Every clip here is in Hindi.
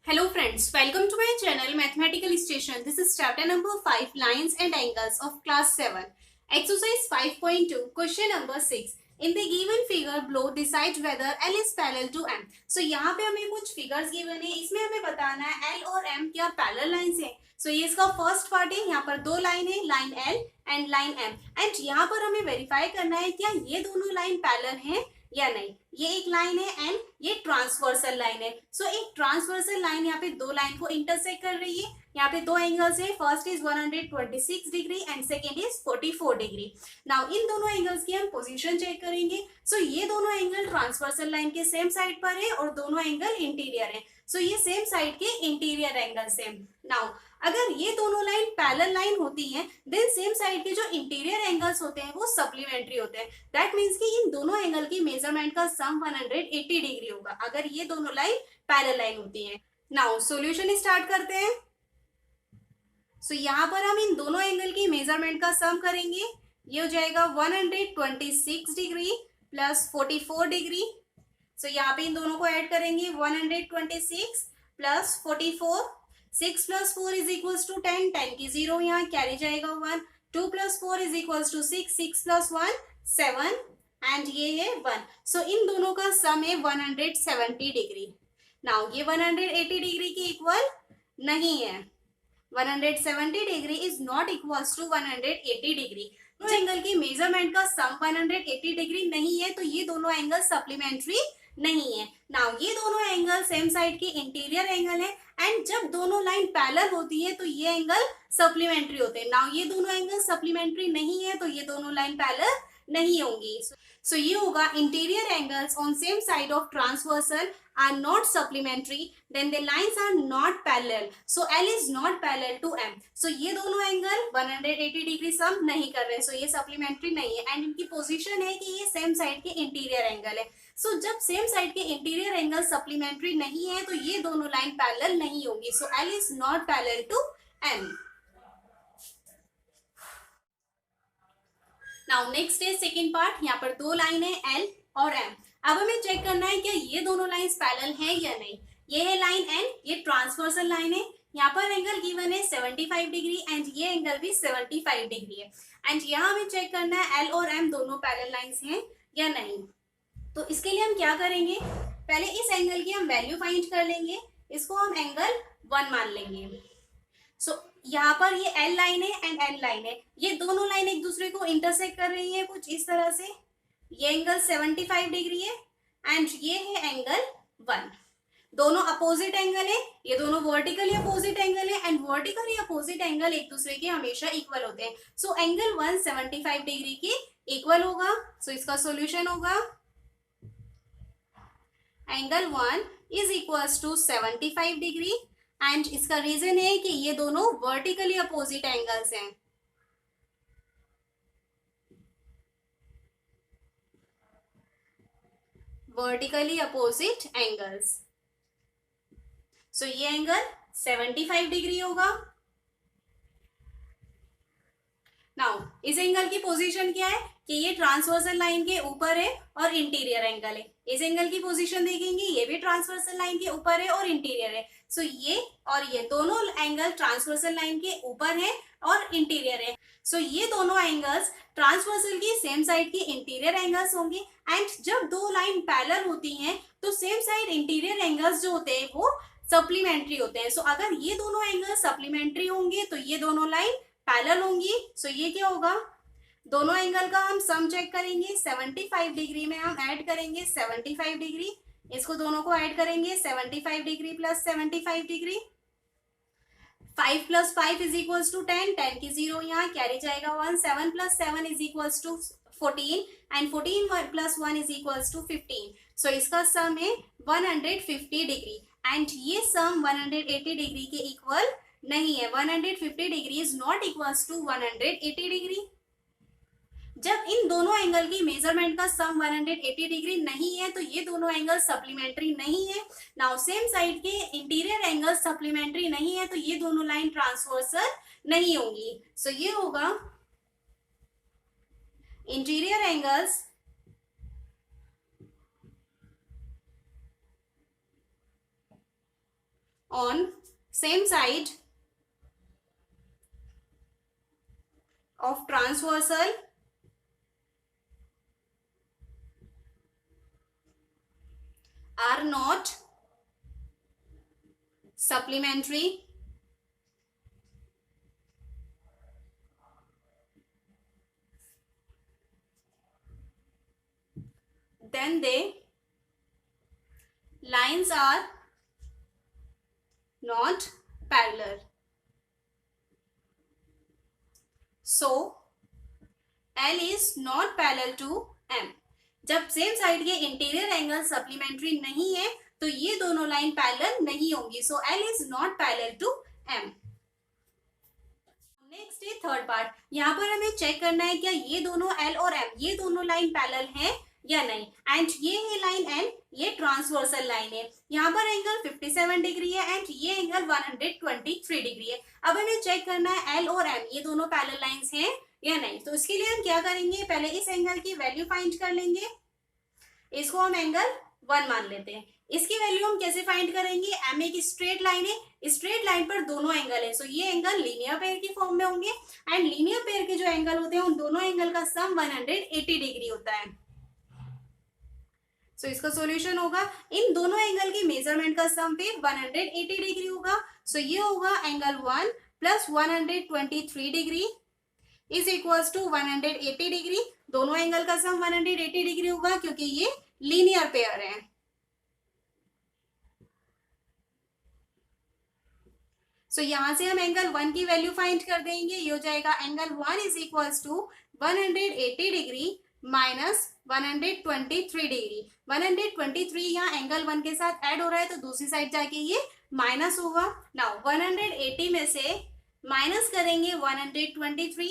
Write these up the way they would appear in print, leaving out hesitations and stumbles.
Hello friends, welcome to my channel Mathematical Station. This is chapter number 5, Lines and Angles of class 7. Exercise 5.2, question number 6. In the given figure below, decide whether L is parallel to M. So यहाँ पे हमें कुछ figures given है, इसमें हमें बताना है L और M क्या parallel lines है. So ये इसका first part है, यहाँ पर दो line है, line L and line M. And यहाँ पर हमें verify करना है क्या ये दोनों line parallel हैं या नहीं. ये एक लाइन है एंड ये ट्रांसवर्सल लाइन है. सो एक ट्रांसवर्सल लाइन यहाँ पे दो लाइन को इंटरसेक्ट कर रही है. यहाँ पे दो एंगल्स है, first is 126 degree and second is 44 degree. Now in दोनों एंगल्स की हम पोजीशन चेक करेंगे. सो ये दोनों एंगल ट्रांसवर्सल लाइन के सेम साइड पर है और दोनों एंगल इंटीरियर है. सो ये सेम साइड के इंटीरियर एंगल्स है. नाउ अगर ये दोनों लाइन पैरेलल लाइन होती हैं, देन सेम साइड के जो इंटीरियर एंगल्स होते हैं वो सप्लीमेंट्री होते हैं. दैट मींस कि इन दोनों एंगल की मेजरमेंट का सम 180 डिग्री होगा अगर ये दोनों लाइन पैरेलल लाइन होती हैं. नाउ सॉल्यूशन स्टार्ट करते हैं. सो यहाँ पर हम इन दोनों एंगल की मेजरमेंट का सम करेंगे. ये हो जाएगा 126 डिग्री प्लस 44 डिग्री. सो यहाँ पे इन दोनों को ऐड करेंगे 126 plus 44. 6 plus 4 is equal to 10. 10 की जीरो यहाँ कैरी जाएगा 1. 2 plus 4 is equal to 6. 6 plus 1 7 and ये है 1. सो इन दोनों का सम है 170 डिग्री. नाउ ये 180 डिग्री के इक्वल नहीं है. 170 degree is not equal to 180 degree. दो एंगल की मेजरमेंट का सम 180 डिग्री नहीं है तो ये दोनों एंगल सप्लीमेंट्री नहीं है. नाउ ये दोनों एंगल सेम साइड के इंटीरियर एंगल है एंड जब दोनों लाइन पैरेलल होती है तो ये एंगल सप्लीमेंट्री होते हैं. नाउ ये दोनों एंगल सप्लीमेंट्री नहीं है तो ये दोनों लाइन पैरेलल नहीं होंगी. सो ये होगा interior angles on same side of transversal are not supplementary, then the lines are not parallel, so L is not parallel to M. so ये दोनों एंगल 180 डिग्री सम नहीं कर रहे, so ये सप्लीमेंट्री नहीं है एंड इनकी पोजीशन है कि ये सेम साइड के इंटीरियर एंगल है. सो जब सेम साइड के इंटीरियर एंगल सप्लीमेंट्री नहीं है तो ये दोनों लाइन पैरेलल नहीं होंगी. So L is not parallel to M. Now next है सेकेंड पार्ट. यहाँ पर दो लाइन है L और M. अब हमें चेक करना है कि ये दोनों लाइंस पैरेलल हैं या नहीं. ये है लाइन N, ये ट्रांसवर्सल लाइन है. यहाँ पर एंगल गिवन है 75 डिग्री एंड ये एंगल भी 75 डिग्री है. एंड यहाँ हमें चेक करना है L और M दोनों पैरेलल लाइंस हैं या नहीं. तो इसके लिए हम क्या करेंगे, पहले इस एंगल की हम वैल्यू फाइंड कर लेंगे. इसको हम एंगल 1 मान लेंगे. सो यहाँ पर ये L लाइन है एंड N लाइन है. ये दोनों लाइन एक दूसरे को इंटरसेक्ट कर रही है कुछ इस तरह से. ये एंगल 75 डिग्री है एंड ये है एंगल 1. दोनों अपोजिट एंगल है, ये दोनों वर्टिकली अपोजिट एंगल है एंड वर्टिकली अपोजिट एंगल एक दूसरे के हमेशा इक्वल होते हैं. सो एंगल 1 75 डिग्री के इक्वल होगा. सो इसका सॉल्यूशन होगा angle 1 is equal to 75 degree and इसका रीजन है कि ये दोनों वर्टिकली अपोजिट एंगल्स हैं. Vertically opposite angles. सो ये एंगल 75 डिग्री होगा. नाउ इस एंगल की पोजीशन क्या है कि ये ट्रांसवर्सल लाइन के ऊपर है और इंटीरियर एंगल है. इस एंगल की पोजीशन देखेंगे, ये भी ट्रांसवर्सल लाइन के ऊपर है और इंटीरियर है. सो ये और ये दोनों एंगल ट्रांसवर्सल लाइन के ऊपर है और इंटीरियर है. सो ये दोनों एंगल्स ट्रांसवर्सल की सेम साइड के इंटीरियर एंगल्स होंगे एंड जब दो लाइन पैरेलल होती हैं तो सेम साइड इंटीरियर एंगल्स जो होते हैं वो सप्लीमेंट्री होते हैं. सो अगर ये दोनों एंगल सप्लीमेंट्री होंगे तो ये दोनों लाइन पैरेलल होंगी. सो ये क्या होगा, दोनों एंगल का हम सम चेक करेंगे. 75 डिग्री में हम ऐड करेंगे 75 डिग्री. इसको दोनों को ऐड करेंगे 75 degree plus 75 degree. 5 plus 5 is equal to 10. 10 की जीरो यहाँ कैरी जाएगा 1. 7 plus 7 is equal to 14 and 14 plus 1 is equal to 15. So इसका सम है 150 डिग्री एंड ये सम 180 डिग्री के इक्वल नहीं है. 150 degree is not equal to 180 degree. जब इन दोनों एंगल की मेजरमेंट का सम 180 डिग्री नहीं है तो ये दोनों एंगल सप्लीमेंट्री नहीं है. नाउ सेम साइड के इंटीरियर एंगल सप्लीमेंट्री नहीं है तो ये दोनों लाइन ट्रांसवर्सल नहीं होंगी. सो ये होगा interior angles on same side of transversal are not supplementary, then the lines are not parallel. So L is not parallel to M. जब सेम साइड के इंटीरियर एंगल सप्लीमेंट्री नहीं है तो ये दोनों लाइन पैरेलल नहीं होंगी. So L is not parallel to M. Next है थर्ड पार्ट. यहाँ पर हमें चेक करना है क्या ये दोनों L और M ये दोनों लाइन पैरेलल है या नहीं. एंड ये है लाइन L, ये ट्रांसवर्सल लाइन है. यहाँ पर एंगल 57 डिग्री है एंड ये एंगल 123 डिग्री है. अब हमें चेक करना है L और M ये दोनों पैरेलल लाइंस हैं या नहीं. तो इसके लिए हम क्या करेंगे, पहले इस एंगल की वैल्यू फाइंड कर लेंगे. इसको हम एंगल 1 मान लेते हैं. इसकी वैल्यू हम कैसे फाइंड करेंगे, एम एक स्ट्रेट लाइन है, स्ट्रेट लाइन पर दोनों एंगल है. सो ये एंगल लीनियर पेयर की फॉर्म में होंगे एंड लीनियर पेयर के जो एंगल होते हैं उन दोनों एंगल का सम 180 डिग्री होता है. सो इसका सॉल्यूशन होगा, इन दोनों एंगल की मेजरमेंट का सम फिर 180 डिग्री होगा. सो ये होगा angle 1 plus 123 degree is equals to 180 degree. दोनों एंगल का सम 180 डिग्री होगा क्योंकि ये लीनियर पेयर है. सो यहां से हम एंगल 1 की वैल्यू फाइंड कर देंगे. ये हो जाएगा angle 1 is equals to 180 degree minus 123 degree. 123 यहाँ एंगल 1 के साथ ऐड हो रहा है तो दूसरी साइड जाके ये माइनस होगा. नाउ 180 में से माइनस करेंगे 123,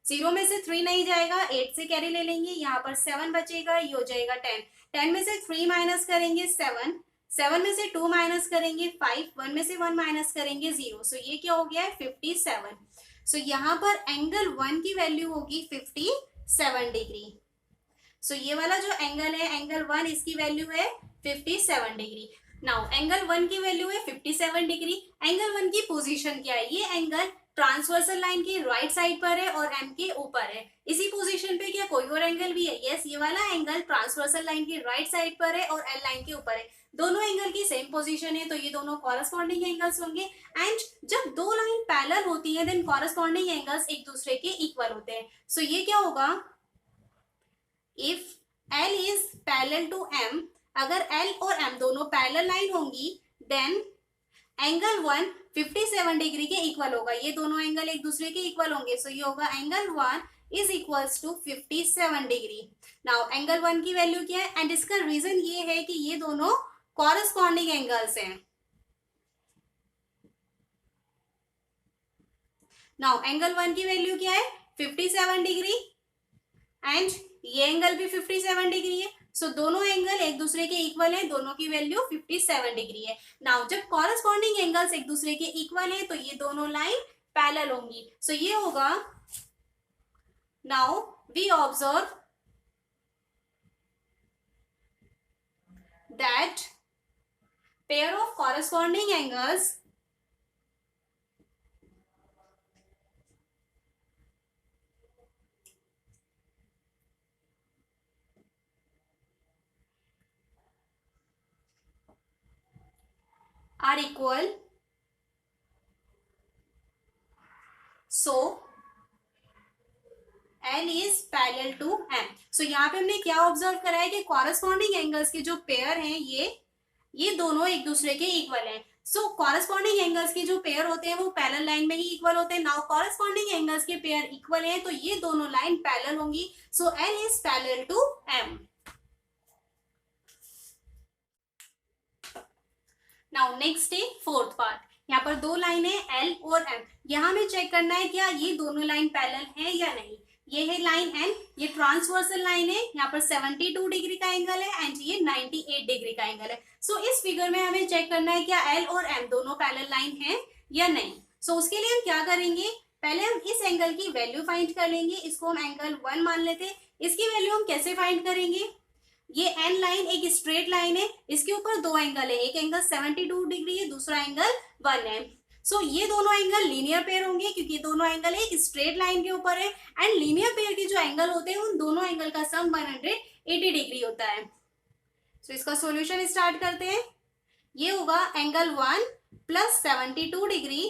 0 में से 3 नहीं जाएगा, 8 से कैरी ले लेंगे, यहाँ पर 7 बचेगा, ये हो जाएगा 10. 10 में से 3 माइनस करेंगे 7, 7 में से 2 माइनस करेंगे 5, 1 में से 1 माइनस करेंगे 0. सो ये क्या हो गया है 57. सो यहाँ पर एंगल 1 की वैल्यू होगी 57 डिग्री. सो ये वाला जो एंगल है एंगल 1 इसकी वैल्यू है 57 डिग्री. नाउ एंगल 1 की वैल्यू है 57 डिग्री. एंगल 1 की पोजीशन क्या है, ये एंगल ट्रांसवर्सल लाइन के राइट साइड पर है और एम के ऊपर है. इसी पोजीशन पे क्या कोई और एंगल भी है, यस ये वाला एंगल ट्रांसवर्सल लाइन की राइट साइड पर है और एल लाइन के ऊपर है. दोनों एंगल की सेम पोजीशन है तो ये दोनों कॉरस्पॉन्डिंग एंगल्स होंगे. एंड जब दो लाइन पैरेलल होती है देन कॉरस्पॉन्डिंग एंगल्स एक दूसरे के इक्वल होते हैं. सो ये क्या होगा, if L is parallel to M, अगर L और M दोनों पैरेलल लाइन होंगी देन एंगल 1 57 डिग्री के इक्वल होगा. ये दोनों एंगल एक दूसरे के इक्वल होंगे. सो ये होगा angle 1 is equals to 57 degree. Now angle 1 की वैल्यू क्या है एंड इसका रीजन ये है कि ये दोनों कॉरस्पॉन्डिंग एंगल्स हैं. नाउ एंगल 1 की वैल्यू क्या है 57 डिग्री एंड ये एंगल भी 57 डिग्री है. सो दोनों एंगल एक दूसरे के इक्वल है, दोनों की वैल्यू 57 डिग्री है. नाउ जब कॉरस्पॉन्डिंग एंगल्स एक दूसरे के इक्वल है तो ये दोनों लाइन पैरेलल होंगी. सो ये होगा, now we observe that pair of corresponding angles are equal. So L is parallel to M. So यहाँ पे हमने क्या ऑब्जर्व करा है कि कॉरस्पॉन्डिंग एंगल्स के जो पेयर हैं ये दोनों एक दूसरे के इक्वल हैं. सो कॉरस्पॉन्डिंग एंगल्स के जो पेयर होते हैं वो पैरेलल लाइन में ही इक्वल होते हैं. नाउ कॉरस्पॉन्डिंग एंगल्स के पेयर इक्वल हैं तो ये दोनों लाइन पैरेलल होंगी. So L is parallel to M. Now next है फोर्थ पार्ट. यहाँ पर दो लाइन है L और M. यहाँ हमें चेक करना है क्या ये दोनों लाइन पैरेलल है या नहीं. ये है लाइन N, ये ट्रांसवर्सल लाइन है, यहाँ पर 72 डिग्री का एंगल है एंड ये 98 डिग्री का एंगल है. सो इस फिगर में हमें चेक करना है क्या L और M दोनों पैरेलल लाइन है या नहीं. सो उसके लिए हम क्या करेंगे, पहले हम इस एंगल की वैल्यू फाइंड कर लेंगे. इसको हम एंगल 1 मान लेते हैं. इसकी वैल्यू हम कैसे फाइंड करेंगे, ये एन लाइन एक स्ट्रेट लाइन है, इसके ऊपर दो एंगल है, एक एंगल 72 डिग्री है, दूसरा एंगल 1 है। सो ये दोनों एंगल लीनियर पेयर होंगे क्योंकि दोनों एंगल एक स्ट्रेट लाइन के ऊपर है, एंड लीनियर पेयर के जो एंगल होते हैं उन दोनों एंगल का सम 180 डिग्री होता है। सो इसका सॉल्यूशन स्टार्ट करते हैं। ये होगा angle 1 plus 72 degree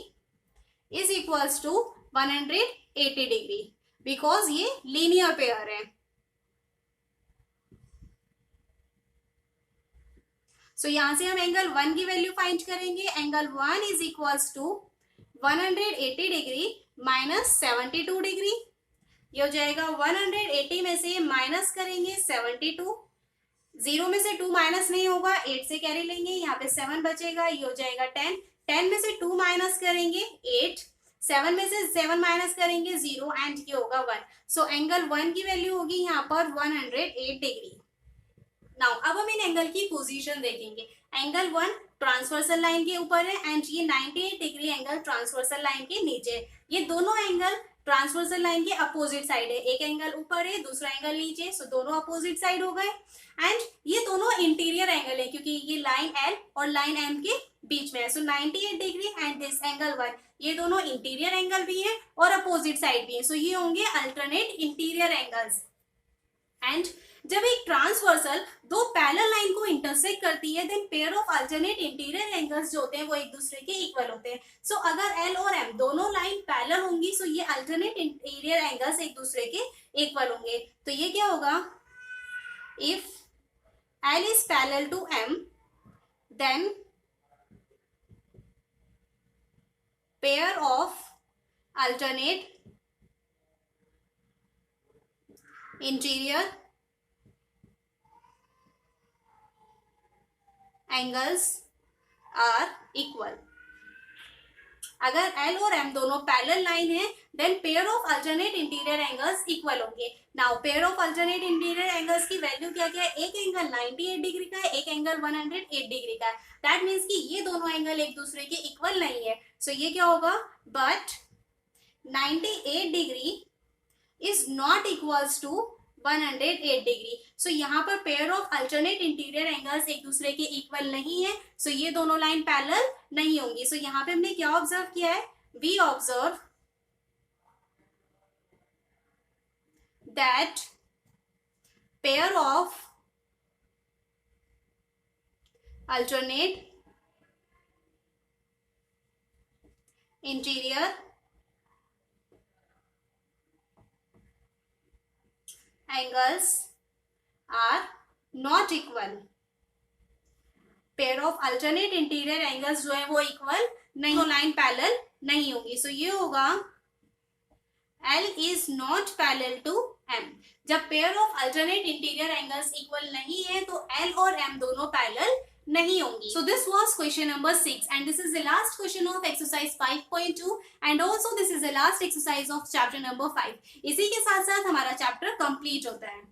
is equals to 180 degree, because ये लीनियर पेयर है। सो यहां से हम एंगल 1 की वैल्यू फाइंड करेंगे। Angle 1 is equals to 180 degree minus 72 degree. ये हो जाएगा 180 में से माइनस करेंगे 72, 0 में से 2 माइनस नहीं होगा, 8 से कैरी लेंगे, यहाँ पे 7 बचेगा, ये हो जाएगा 10, 10 में से 2 माइनस करेंगे 8, 7 में से 7 माइनस करेंगे 0, एंड ये होगा 1। सो एंगल 1 की वैल्यू होगी यहाँ पर 108 डिग्री। नाउ अब हम इन एंगल की पोजीशन देखेंगे। एंगल 1 ट्रांसवर्सल लाइन के ऊपर है, एंड ये 98 डिग्री एंगल ट्रांसवर्सल लाइन के नीचे। ये दोनों एंगल ट्रांसवर्सल लाइन के अपोजिट साइड है, एक एंगल ऊपर है, दूसरा एंगल नीचे, सो दोनों अपोजिट साइड हो गए। एंड ये दोनों इंटीरियर एंगल है क्योंकि ये लाइन एल और लाइन एम के बीच में है। सो 98 डिग्री एंड दिस एंगल 1, ये दोनों इंटीरियर एंगल भी है और अपोजिट साइड भी है। सो ये होंगे अल्टरनेट इंटीरियर एंगल्स। एंड जब एक ट्रांसवर्सल दो पैरेलल लाइन को इंटरसेक्ट करती है, then pair of alternate interior angles जो होते हैं वो एक दूसरे के इक्वल होते हैं। सो अगर एल और एम दोनों लाइन पैरेलल होंगी, सो ये अल्टरनेट इंटीरियर एंगल्स एक दूसरे के इक्वल होंगे। तो ये क्या होगा, if L is parallel to M, then pair of alternate interior angles are equal. अगर L और M दोनों पैरेलल लाइन है, then pair of alternate interior angles equal होंगे। Now pair of alternate interior angles की वैल्यू क्या क्या है, एक एंगल 98 डिग्री का है, एक एंगल 108 डिग्री का है। दैट मीन्स कि ये दोनों एंगल एक दूसरे के इक्वल नहीं है। सो ये क्या होगा, but 98 degree is not equals to 108 degree. So यहाँ पर pair of alternate interior angles एक दूसरे के इक्वल नहीं है, सो ये दोनों लाइन पैरेलल नहीं होंगी। सो यहाँ पे हमने क्या ऑब्जर्व किया है, we observe that pair of alternate interior angles are not equal. Pair of alternate interior angles जो है वो इक्वल नहीं, तो लाइन पैरेलल नहीं होगी। सो ये होगा L is not parallel to M। जब pair of alternate interior angles equal नहीं है तो L और M दोनों पैरेलल नहीं होंगी। So this was question number 6 and this is the last question of exercise 5.2 and also this is the last exercise of chapter number 5। इसी के साथ साथ हमारा चैप्टर कंप्लीट होता है।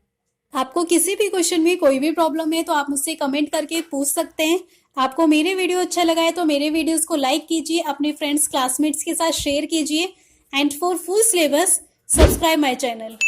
आपको किसी भी क्वेश्चन में कोई भी प्रॉब्लम है तो आप मुझसे कमेंट करके पूछ सकते हैं। आपको मेरे वीडियो अच्छा लगा है तो मेरे वीडियोस को लाइक कीजिए, अपने फ्रेंड्स क्लासमेट्स के साथ शेयर कीजिए and for full syllabus subscribe my channel.